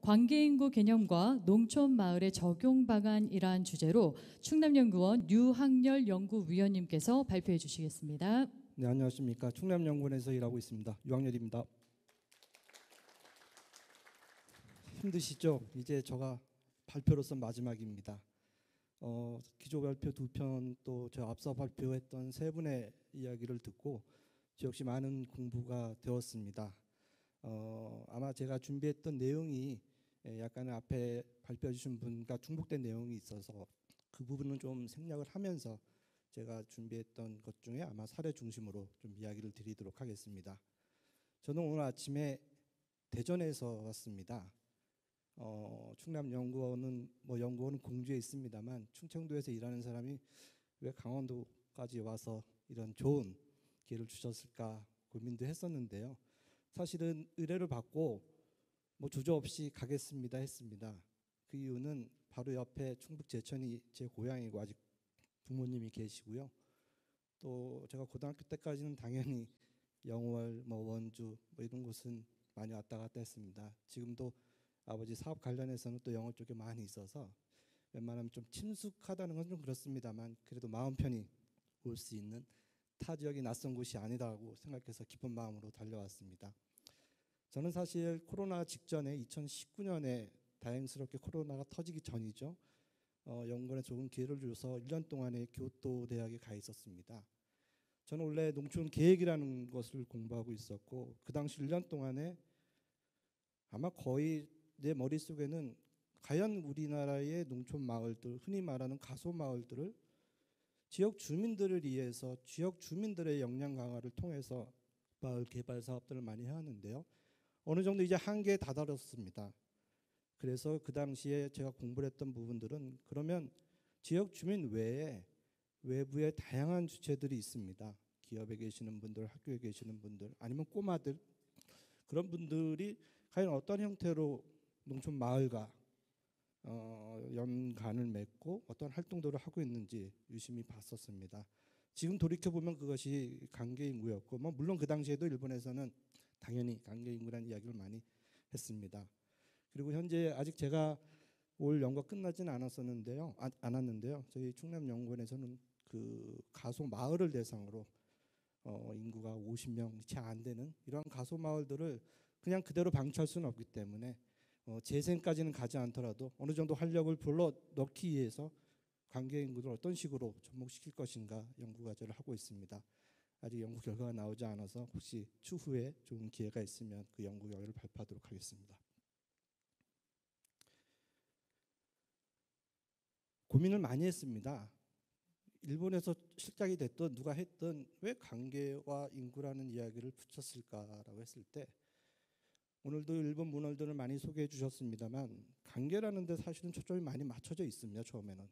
관계인구 개념과 농촌 마을의 적용 방안이란 주제로 충남연구원 류학렬 연구위원님께서 발표해 주시겠습니다. 네, 안녕하십니까. 충남연구원에서 일하고 있습니다. 유학렬입니다. 힘드시죠? 이제 제가 발표로서 마지막입니다. 기조 발표 2편 또 저 앞서 발표했던 3분의 이야기를 듣고 저 역시 많은 공부가 되었습니다. 아마 제가 준비했던 내용이 약간 앞에 발표해 주신 분과 중복된 내용이 있어서 그 부분은 좀 생략을 하면서 제가 준비했던 것 중에 아마 사례 중심으로 좀 이야기를 드리도록 하겠습니다. 저는 오늘 아침에 대전에서 왔습니다. 충남연구원은 연구원은 공주에 있습니다만 충청도에서 일하는 사람이 왜 강원도까지 와서 이런 좋은 기회를 주셨을까 고민도 했었는데요. 사실은 의뢰를 받고 주저없이 가겠습니다 했습니다. 그 이유는 바로 옆에 충북 제천이 제 고향이고 아직 부모님이 계시고요. 또 제가 고등학교 때까지는 당연히 영월, 원주 이런 곳은 많이 왔다 갔다 했습니다. 지금도 아버지 사업 관련해서는 또 영월 쪽에 많이 있어서 웬만하면 좀 친숙하다는 건 좀 그렇습니다만 그래도 마음 편히 올 수 있는 타 지역이 낯선 곳이 아니다고 생각해서 기쁜 마음으로 달려왔습니다. 저는 사실 코로나 직전에 2019년에 다행스럽게 코로나가 터지기 전이죠. 연구원에 좋은 기회를 줘서 1년 동안에 교토 대학에 가 있었습니다. 저는 원래 농촌 계획이라는 것을 공부하고 있었고 그 당시 1년 동안에 아마 거의 내 머릿속에는 과연 우리나라의 농촌 마을들, 흔히 말하는 가소 마을들을 지역 주민들을 위해서 지역 주민들의 역량 강화를 통해서 마을 개발 사업들을 많이 해왔는데요. 어느 정도 이제 한계에 다다랐습니다. 그래서 그 당시에 제가 공부를 했던 부분들은 그러면 지역 주민 외에 외부의 다양한 주체들이 있습니다. 기업에 계시는 분들, 학교에 계시는 분들, 아니면 꼬마들 그런 분들이 과연 어떤 형태로 농촌 마을과 연관을 맺고 어떤 활동들을 하고 있는지 유심히 봤었습니다. 지금 돌이켜보면 그것이 관계인구였고 물론 그 당시에도 일본에서는 당연히 관계인구라는 이야기를 많이 했습니다. 그리고 현재 아직 제가 올 연구가 끝나지는 않았는데요. 저희 충남연구원에서는 그 가소 마을을 대상으로 인구가 50명 채 안 되는 이러한 가소 마을들을 그냥 그대로 방치할 수는 없기 때문에 재생까지는 가지 않더라도 어느 정도 활력을 불러 넣기 위해서 관계 인구를 어떤 식으로 접목시킬 것인가 연구 과제를 하고 있습니다. 아직 연구 결과가 나오지 않아서 혹시 추후에 좋은 기회가 있으면 그 연구 결과를 발표하도록 하겠습니다. 고민을 많이 했습니다. 일본에서 실작이 됐던 누가 했던 왜 관계와 인구라는 이야기를 붙였을까라고 했을 때 오늘도 일본 문헌들을 많이 소개해 주셨습니다만 관계라는 데 사실은 초점이 많이 맞춰져 있습니다. 처음에는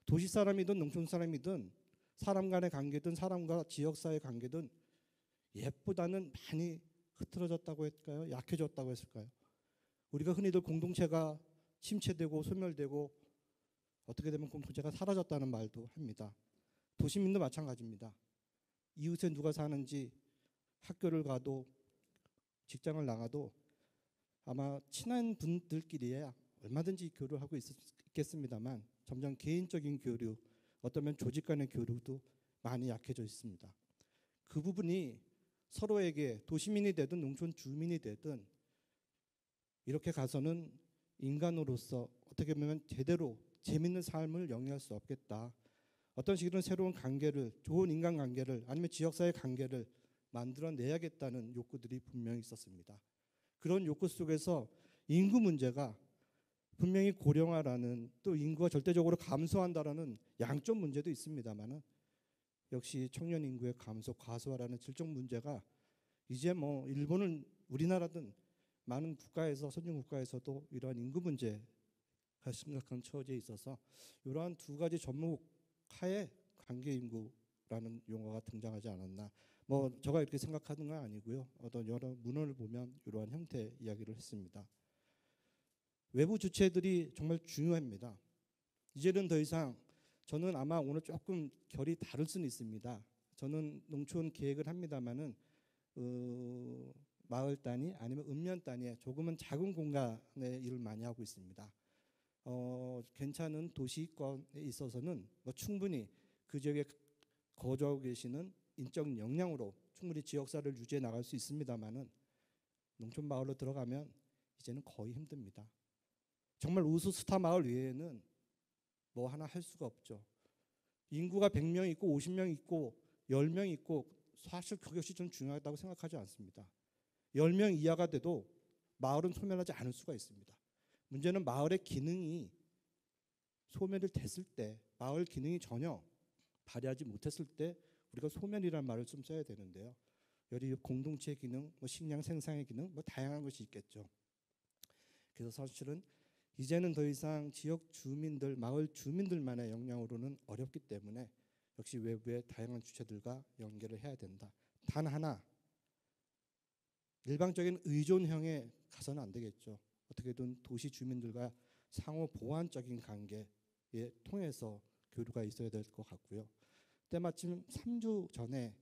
도시 사람이든 농촌 사람이든 사람 간의 관계든 사람과 지역사회 관계든 옛보다는 많이 흐트러졌다고 할까요? 약해졌다고 했을까요? 우리가 흔히들 공동체가 침체되고 소멸되고 어떻게 되면 공동체가 사라졌다는 말도 합니다. 도시민도 마찬가지입니다. 이웃에 누가 사는지 학교를 가도 직장을 나가도 아마 친한 분들끼리야 얼마든지 교류를 하고 있겠습니다만 점점 개인적인 교류, 어쩌면 조직 간의 교류도 많이 약해져 있습니다. 그 부분이 서로에게 도시민이 되든 농촌 주민이 되든 이렇게 가서는 인간으로서 어떻게 보면 제대로 재밌는 삶을 영위할 수 없겠다. 어떤 식으로는 새로운 관계를, 좋은 인간관계를 아니면 지역사회 관계를 만들어내야겠다는 욕구들이 분명히 있었습니다. 그런 욕구 속에서 인구 문제가 분명히 고령화라는 또 인구가 절대적으로 감소한다라는 양쪽 문제도 있습니다만은 역시 청년 인구의 감소, 과소화라는 질적 문제가 이제 일본은 우리나라든 많은 국가에서 선진 국가에서도 이러한 인구 문제가 심각한 처지에 있어서 이러한 두 가지 접목하에 관계 인구라는 용어가 등장하지 않았나. 제가 이렇게 생각하는 건 아니고요. 어떤 여러 문헌을 보면 이러한 형태의 이야기를 했습니다. 외부 주체들이 정말 중요합니다. 이제는 더 이상 저는 아마 오늘 조금 결이 다를 수는 있습니다. 저는 농촌 계획을 합니다만은 마을 단위 아니면 읍면 단위의 조금은 작은 공간에 일을 많이 하고 있습니다. 괜찮은 도시권에 있어서는 뭐 충분히 그 지역에 거주하고 계시는 인적 역량으로 충분히 지역사를 유지해 나갈 수 있습니다만은 농촌 마을로 들어가면 이제는 거의 힘듭니다. 정말 우수 스타 마을 외에는 뭐 하나 할 수가 없죠. 인구가 100명 있고 50명 있고 10명 있고 사실 그것이 좀 중요하다고 생각하지 않습니다. 10명 이하가 돼도 마을은 소멸하지 않을 수가 있습니다. 문제는 마을의 기능이 소멸이 됐을 때, 마을 기능이 전혀 발휘하지 못했을 때 우리가 소멸이라는 말을 좀 써야 되는데요. 여기 공동체 기능, 뭐 식량 생산의 기능, 뭐 다양한 것이 있겠죠. 그래서 사실은 이제는 더 이상 지역 주민들, 마을 주민들만의 역량으로는 어렵기 때문에 역시 외부의 다양한 주체들과 연계를 해야 된다. 단 하나, 일방적인 의존형에 가서는 안 되겠죠. 어떻게든 도시 주민들과 상호 보완적인 관계에 통해서 교류가 있어야 될 것 같고요. 때마침 3주 전에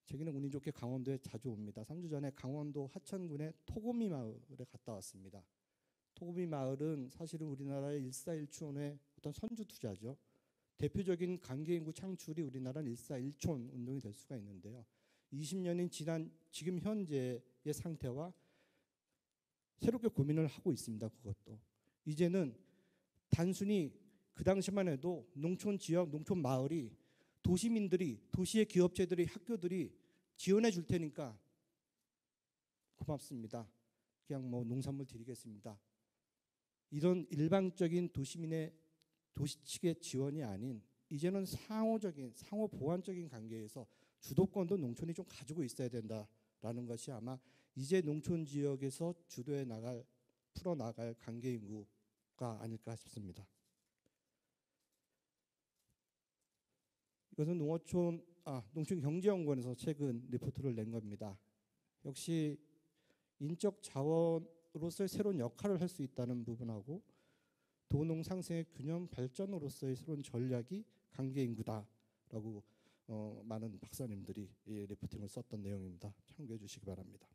저기는 운이 좋게 강원도에 자주 옵니다. 3주 전에 강원도 하천군의 토고미 마을에 갔다 왔습니다. 토고미 마을은 사실은 우리나라의 일사일촌의 어떤 선주 투자죠. 대표적인 관계인구 창출이 우리나라는 일사일촌 운동이 될 수가 있는데요. 20년이 지난 지금 현재의 상태와 새롭게 고민을 하고 있습니다. 그것도 이제는 단순히 그 당시만 해도 농촌 지역, 농촌 마을이 도시민들이, 도시의 기업체들이, 학교들이 지원해 줄 테니까 고맙습니다. 그냥 뭐 농산물 드리겠습니다. 이런 일방적인 도시민의 도시 측의 지원이 아닌 이제는 상호적인, 상호 보완적인 관계에서 주도권도 농촌이 좀 가지고 있어야 된다라는 것이 아마 이제 농촌 지역에서 주도해 나갈, 풀어 나갈 관계 인구가 아닐까 싶습니다. 이것은 농촌경제연구원에서 최근 리포트를 낸 겁니다. 역시 인적 자원으로서의 새로운 역할을 할 수 있다는 부분하고 도농 상생의 균형 발전으로서의 새로운 전략이 관계 인구다라고 많은 박사님들이 이 리포팅을 썼던 내용입니다. 참고해 주시기 바랍니다.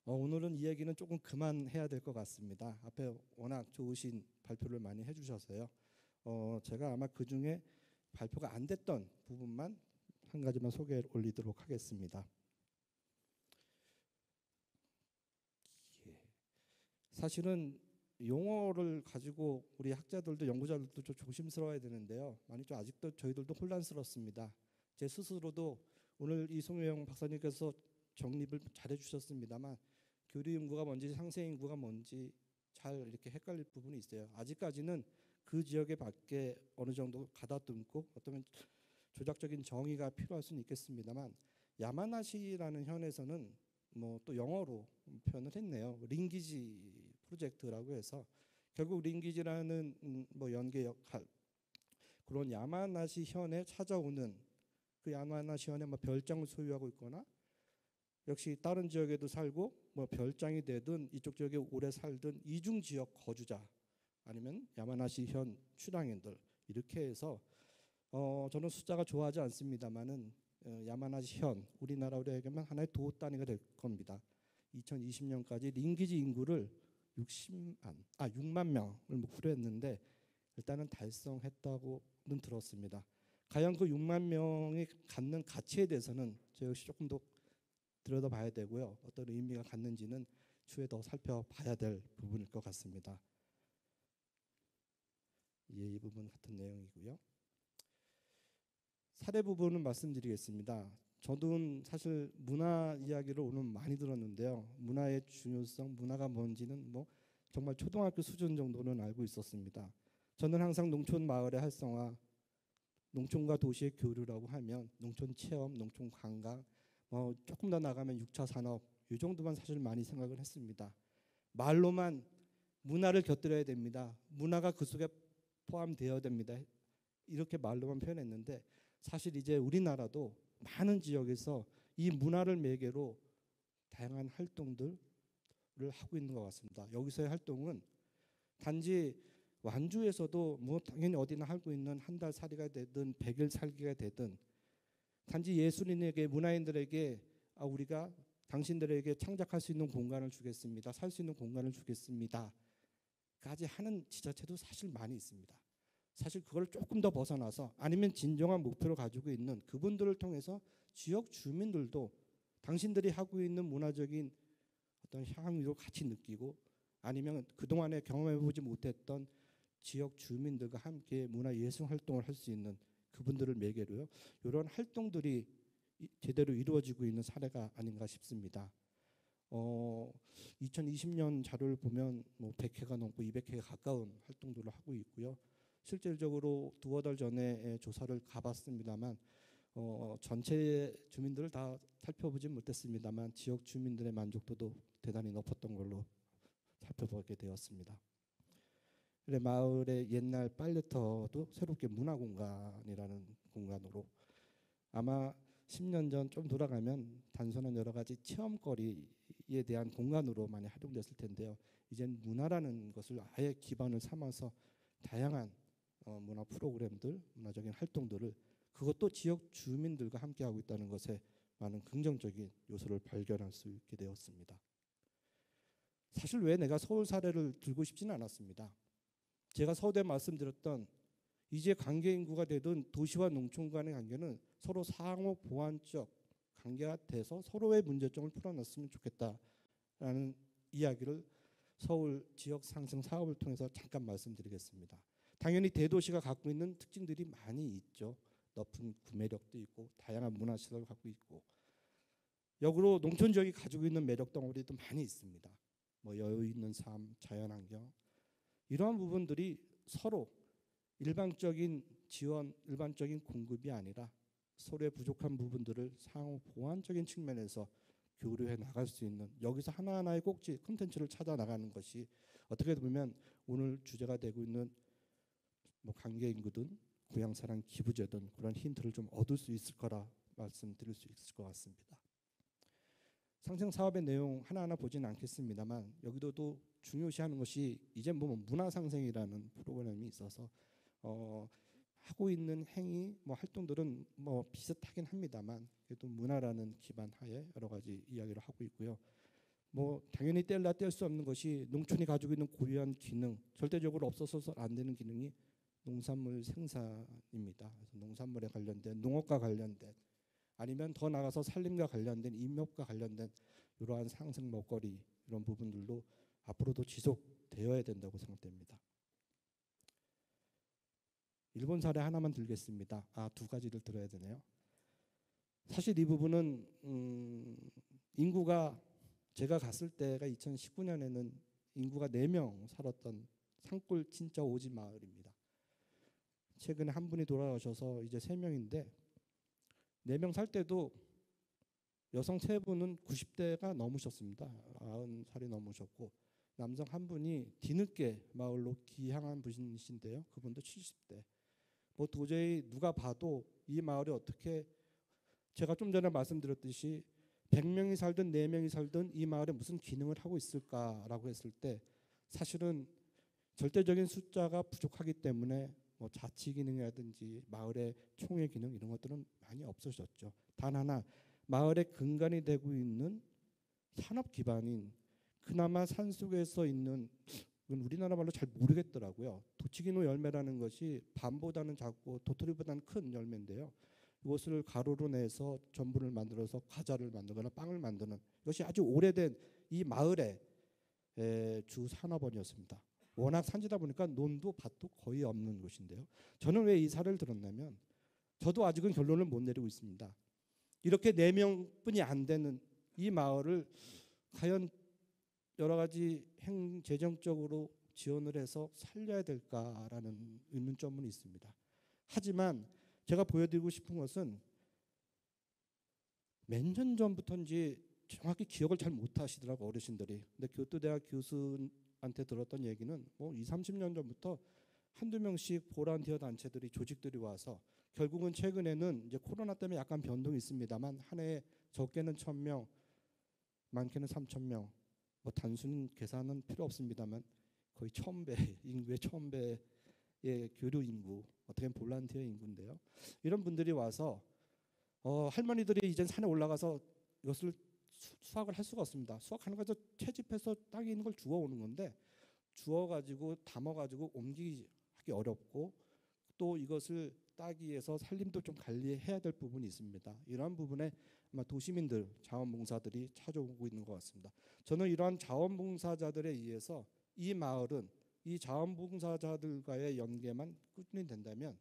오늘은 이 얘기는 조금 그만해야 될 것 같습니다. 앞에 워낙 좋으신 발표를 많이 해주셔서요. 제가 아마 그 중에 발표가 안 됐던 부분만 한 가지만 소개해 올리도록 하겠습니다. 사실은 용어를 가지고 우리 학자들도 연구자들도 좀 조심스러워야 되는데요. 많이 좀 아직도 저희들도 혼란스럽습니다. 제 스스로도 오늘 이송영 박사님께서 정립을 잘해 주셨습니다만 교류 인구가 뭔지 상생 인구가 뭔지 잘 이렇게 헷갈릴 부분이 있어요. 아직까지는 그 지역에 밖에 어느 정도 가다듬고 어쩌면 조작적인 정의가 필요할 수는 있겠습니다만 야마나시라는 현에서는 뭐 또 영어로 표현을 했네요. 링기지 프로젝트라고 해서 결국 링기지라는 뭐 연계 역할 그런 야마나시 현에 찾아오는 그 야마나시 현에 뭐 별장을 소유하고 있거나 역시 다른 지역에도 살고 뭐 별장이 되든 이쪽 지역에 오래 살든 이중 지역 거주자 아니면 야마나시 현 출향인들 이렇게 해서 저는 숫자가 좋아하지 않습니다만은 야마나시 현 우리나라로 얘기하면 하나의 도 단위가 될 겁니다. 2020년까지 링기지 인구를 6만 명을 목표로 했는데 일단은 달성했다고는 들었습니다. 과연 그 6만 명이 갖는 가치에 대해서는 저 역시 조금 더 들여다봐야 되고요. 어떤 의미가 갖는지는 추후에 더 살펴봐야 될 부분일 것 같습니다. 이 부분 같은 내용이고요. 사례 부분은 말씀드리겠습니다. 저도 사실 문화 이야기를 오늘 많이 들었는데요. 문화의 중요성, 문화가 뭔지는 뭐 정말 초등학교 수준 정도는 알고 있었습니다. 저는 항상 농촌 마을의 활성화, 농촌과 도시의 교류라고 하면 농촌 체험, 농촌 관광, 조금 더 나가면 6차 산업 이 정도만 사실 많이 생각을 했습니다. 말로만 문화를 곁들여야 됩니다. 문화가 그 속에 포함되어야 됩니다. 이렇게 말로만 표현했는데 사실 이제 우리나라도 많은 지역에서 이 문화를 매개로 다양한 활동들을 하고 있는 것 같습니다. 여기서의 활동은 단지 완주에서도 뭐 당연히 어디나 하고 있는 한 달 살이가 되든 100일 살기가 되든 단지 예술인에게 문화인들에게 우리가 당신들에게 창작할 수 있는 공간을 주겠습니다. 살 수 있는 공간을 주겠습니다. 까지 하는 지자체도 사실 많이 있습니다. 사실 그걸 조금 더 벗어나서 아니면 진정한 목표를 가지고 있는 그분들을 통해서 지역 주민들도 당신들이 하고 있는 문화적인 어떤 향유를 같이 느끼고 아니면 그동안에 경험해보지 못했던 지역 주민들과 함께 문화예술 활동을 할 수 있는 그분들을 매개로요. 이런 활동들이 제대로 이루어지고 있는 사례가 아닌가 싶습니다. 2020년 자료를 보면 뭐 100회가 넘고 200회에 가까운 활동들을 하고 있고요. 실질적으로 두어 달 전에 조사를 가봤습니다만 전체 주민들을 다 살펴보진 못했습니다만 지역 주민들의 만족도도 대단히 높았던 걸로 살펴보게 되었습니다. 그래 마을의 옛날 빨래터도 새롭게 문화공간이라는 공간으로 아마 10년 전 좀 돌아가면 단순한 여러 가지 체험거리에 대한 공간으로 많이 활용됐을 텐데요. 이젠 문화라는 것을 아예 기반을 삼아서 다양한 문화 프로그램들, 문화적인 활동들을 그것도 지역 주민들과 함께 하고 있다는 것에 많은 긍정적인 요소를 발견할 수 있게 되었습니다. 사실 왜 내가 서울 사례를 들고 싶지는 않았습니다. 제가 서두에 말씀드렸던 이제 관계 인구가 되든 도시와 농촌 간의 관계는 서로 상호 보완적 관계가 돼서 서로의 문제점을 풀어놨으면 좋겠다라는 이야기를 서울 지역 상승 사업을 통해서 잠깐 말씀드리겠습니다. 당연히 대도시가 갖고 있는 특징들이 많이 있죠. 높은 구매력도 있고 다양한 문화시설을 갖고 있고 역으로 농촌 지역이 가지고 있는 매력 덩어리도 많이 있습니다. 뭐 여유 있는 삶, 자연환경 이러한 부분들이 서로 일방적인 지원, 일반적인 공급이 아니라 서로의 부족한 부분들을 상호 보완적인 측면에서 교류해 나갈 수 있는 여기서 하나하나의 꼭지 콘텐츠를 찾아 나가는 것이 어떻게 보면 오늘 주제가 되고 있는 뭐 관계 인구든 고향사랑 기부제든 그런 힌트를 좀 얻을 수 있을 거라 말씀드릴 수 있을 것 같습니다. 상생 사업의 내용 하나하나 보지는 않겠습니다만 여기도 중요시하는 것이 이제 뭐 문화상생이라는 프로그램이 있어서 하고 있는 행위 뭐 활동들은 뭐 비슷하긴 합니다만 그래도 문화라는 기반 하에 여러 가지 이야기를 하고 있고요. 뭐 당연히 뗄라 뗄 수 없는 것이 농촌이 가지고 있는 고유한 기능 절대적으로 없어서는 안 되는 기능이 농산물 생산입니다. 그래서 농산물에 관련된 농업과 관련된 아니면 더 나가서 산림과 관련된 임업과 관련된 이러한 상생 먹거리 이런 부분들도 앞으로도 지속되어야 된다고 생각됩니다. 일본 사례 하나만 들겠습니다. 두 가지를 들어야 되네요. 사실 이 부분은 인구가 제가 갔을 때가 2019년에는 인구가 4명 살았던 산골 진짜 오지 마을입니다. 최근에 한 분이 돌아가셔서 이제 3명인데 4명 살 때도 여성 3분은 90대가 넘으셨습니다. 90살이 넘으셨고 남성 한 분이 뒤늦게 마을로 귀향한 분이신데요. 그분도 70대. 뭐 도저히 누가 봐도 이 마을이 어떻게 제가 좀 전에 말씀드렸듯이 100명이 살든 4명이 살든 이 마을에 무슨 기능을 하고 있을까라고 했을 때 사실은 절대적인 숫자가 부족하기 때문에 뭐 자치 기능이라든지 마을의 총회 기능 이런 것들은 많이 없어졌죠. 단 하나 마을의 근간이 되고 있는 산업 기반인 그나마 산속에서 있는 우리나라 말로 잘 모르겠더라고요. 도치기노 열매라는 것이 밤보다는 작고 도토리보다는 큰 열매인데요. 이것을 가루로 내서 전분을 만들어서 과자를 만들거나 빵을 만드는 이것이 아주 오래된 이 마을의 주 산업원이었습니다. 워낙 산지다 보니까 논도 밭도 거의 없는 곳인데요. 저는 왜 이 사례를 들었냐면 저도 아직은 결론을 못 내리고 있습니다. 이렇게 4명뿐이 안 되는 이 마을을 과연 여러 가지 재정적으로 지원을 해서 살려야 될까라는 의문점은 있습니다. 하지만 제가 보여드리고 싶은 것은 몇 년 전부터인지 정확히 기억을 잘 못하시더라고 어르신들이. 근데 교토대학 교수한테 들었던 얘기는 뭐 20, 30년 전부터 한두 명씩 보란티어 단체들이 조직들이 와서 결국은 최근에는 이제 코로나 때문에 약간 변동이 있습니다만 한 해에 적게는 1,000명, 많게는 3,000명. 뭐 단순 계산은 필요 없습니다만 거의 1,000배 인구의 1,000배의 교류 인구 어떻게 보면 볼란티어 인구인데요. 이런 분들이 와서 할머니들이 이제 산에 올라가서 이것을 수확을 할 수가 없습니다. 수확하는 것은 채집해서 땅에 있는 걸 주워오는 건데 주워가지고 담아가지고 옮기기 어렵고 또 이것을 따기 위해서 산림도 좀 관리해야 될 부분이 있습니다. 이러한 부분에 아마 도시민들, 자원봉사들이 찾아오고 있는 것 같습니다. 저는 이러한 자원봉사자들에 의해서 이 마을은 이 자원봉사자들과의 연계만 꾸준히 된다면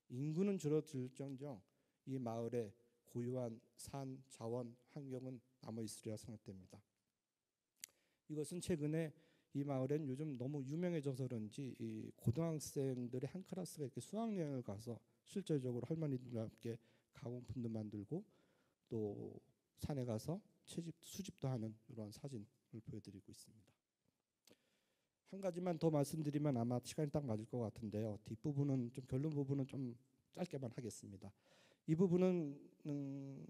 인구는 줄어들정정 이 마을의 고유한 산, 자원, 환경은 남아있으리라 생각됩니다. 이것은 최근에 이 마을엔 요즘 너무 유명해져서 그런지 이 고등학생들의 한 클래스가 이렇게 수학여행을 가서 실질적으로 할머니들과 함께 가공품도 만들고 또 산에 가서 수집도 하는 이런 사진을 보여드리고 있습니다. 한 가지만 더 말씀드리면 아마 시간이 딱 맞을 것 같은데요. 뒷부분은 좀 결론 부분은 좀 짧게만 하겠습니다. 이 부분은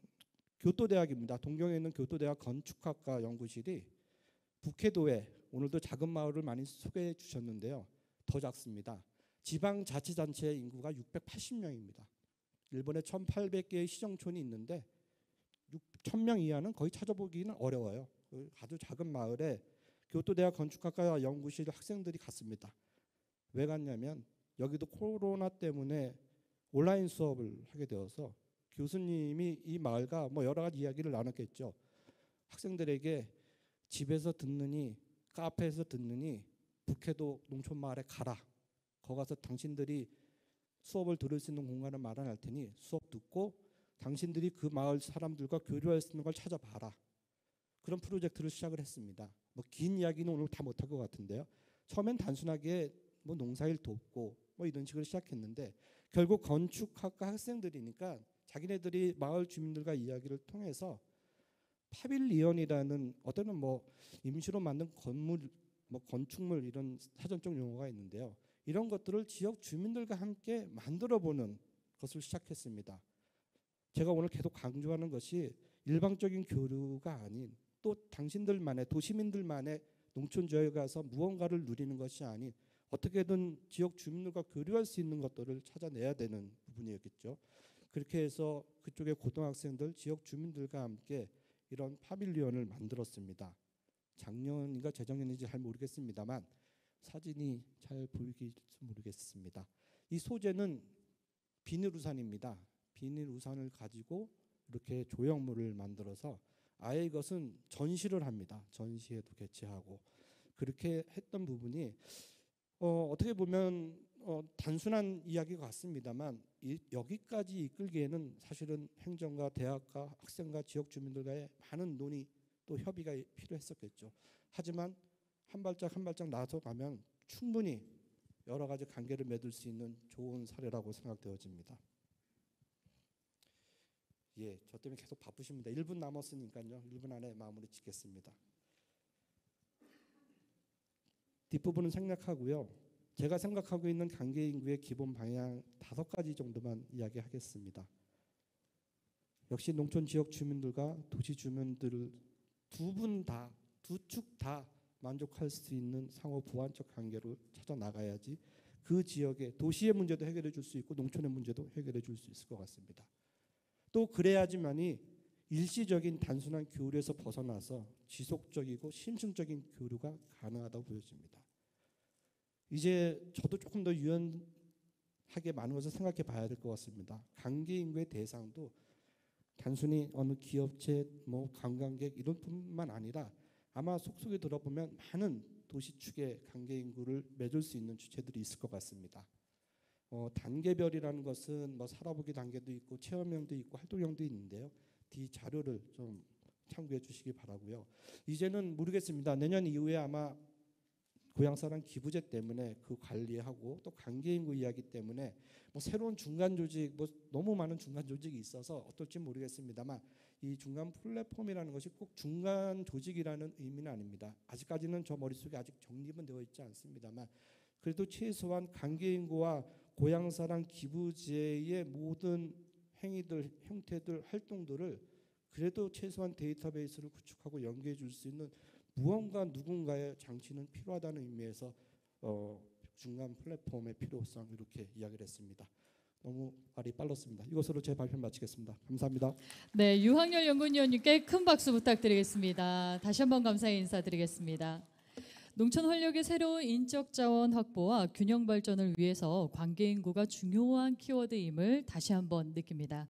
교토대학입니다. 동경에 있는 교토대학 건축학과 연구실이 북해도에 오늘도 작은 마을을 많이 소개해 주셨는데요. 더 작습니다. 지방자치단체의 인구가 680명입니다. 일본에 1800개의 시정촌이 있는데 1000명 이하는 거의 찾아보기는 어려워요. 아주 작은 마을에 교토대학 건축학과 연구실 학생들이 갔습니다. 왜 갔냐면 여기도 코로나 때문에 온라인 수업을 하게 되어서 교수님이 이 마을과 뭐 여러 가지 이야기를 나눴겠죠. 학생들에게 집에서 듣느니 카페에서 듣느니 북해도 농촌마을에 가라. 거기 가서 당신들이 수업을 들을 수 있는 공간을 마련할 테니 수업 듣고 당신들이 그 마을 사람들과 교류할 수 있는 걸 찾아봐라. 그런 프로젝트를 시작을 했습니다. 뭐 긴 이야기는 오늘 다 못할 것 같은데요. 처음엔 단순하게 뭐 농사일 돕고 뭐 이런 식으로 시작했는데 결국 건축학과 학생들이니까 자기네들이 마을 주민들과 이야기를 통해서 파빌리언이라는 어떤 뭐 임시로 만든 건물, 뭐 건축물 이런 사전적 용어가 있는데요. 이런 것들을 지역 주민들과 함께 만들어보는 것을 시작했습니다. 제가 오늘 계속 강조하는 것이 일방적인 교류가 아닌 또 당신들만의 도시민들만의 농촌 지역에 가서 무언가를 누리는 것이 아닌 어떻게든 지역 주민들과 교류할 수 있는 것들을 찾아내야 되는 부분이었겠죠. 그렇게 해서 그쪽의 고등학생들, 지역 주민들과 함께 이런 파빌리언을 만들었습니다. 작년인가 재작년인지 잘 모르겠습니다만 사진이 잘 보이길지 모르겠습니다. 이 소재는 비닐 우산입니다. 비닐 우산을 가지고 이렇게 조형물을 만들어서 아예 이것은 전시를 합니다. 전시회도 개최하고 그렇게 했던 부분이 어떻게 보면 단순한 이야기 같습니다만 여기까지 이끌기에는 사실은 행정과 대학과 학생과 지역 주민들과의 많은 논의 또 협의가 필요했었겠죠. 하지만 한 발짝 한 발짝 나서가면 충분히 여러 가지 관계를 맺을 수 있는 좋은 사례라고 생각되어집니다. 예, 저 때문에 계속 바쁘십니다. 1분 남았으니까요. 1분 안에 마무리 짓겠습니다. 뒷부분은 생략하고요. 제가 생각하고 있는 관계 인구의 기본 방향 5가지 정도만 이야기하겠습니다. 역시 농촌 지역 주민들과 도시 주민들 두 축 다 만족할 수 있는 상호 보완적 관계로 찾아 나가야지 그 지역의 도시의 문제도 해결해 줄 수 있고 농촌의 문제도 해결해 줄 수 있을 것 같습니다. 또 그래야지만이 일시적인 단순한 교류에서 벗어나서 지속적이고 심층적인 교류가 가능하다고 보여집니다. 이제 저도 조금 더 유연하게 많은 것을 생각해 봐야 될 것 같습니다. 관계 인구의 대상도 단순히 어느 기업체, 뭐 관광객 이런 뿐만 아니라 아마 속속에 들어보면 많은 도시 축의 관계 인구를 맺을 수 있는 주체들이 있을 것 같습니다. 단계별이라는 것은 뭐 살아보기 단계도 있고 체험형도 있고 활동형도 있는데요. 이 자료를 좀 참고해 주시기 바라고요. 이제는 모르겠습니다. 내년 이후에 아마 고향사랑 기부제 때문에 그 관리하고 또 관계인구 이야기 때문에 뭐 새로운 중간 조직, 뭐 너무 많은 중간 조직이 있어서 어떨지 모르겠습니다만 이 중간 플랫폼이라는 것이 꼭 중간 조직이라는 의미는 아닙니다. 아직까지는 저 머릿속에 아직 정립은 되어 있지 않습니다만 그래도 최소한 관계인구와 고향사랑 기부제의 모든 행위들, 형태들, 활동들을 그래도 최소한 데이터베이스를 구축하고 연계해 줄 수 있는 무언가 누군가의 장치는 필요하다는 의미에서 중간 플랫폼의 필요성 이렇게 이야기를 했습니다. 너무 말이 빨랐습니다. 이것으로 제 발표 마치겠습니다. 감사합니다. 네, 유학열 연구위원님께 큰 박수 부탁드리겠습니다. 다시 한번 감사의 인사드리겠습니다. 농촌 활력의 새로운 인적 자원 확보와 균형 발전을 위해서 관계 인구가 중요한 키워드임을 다시 한번 느낍니다.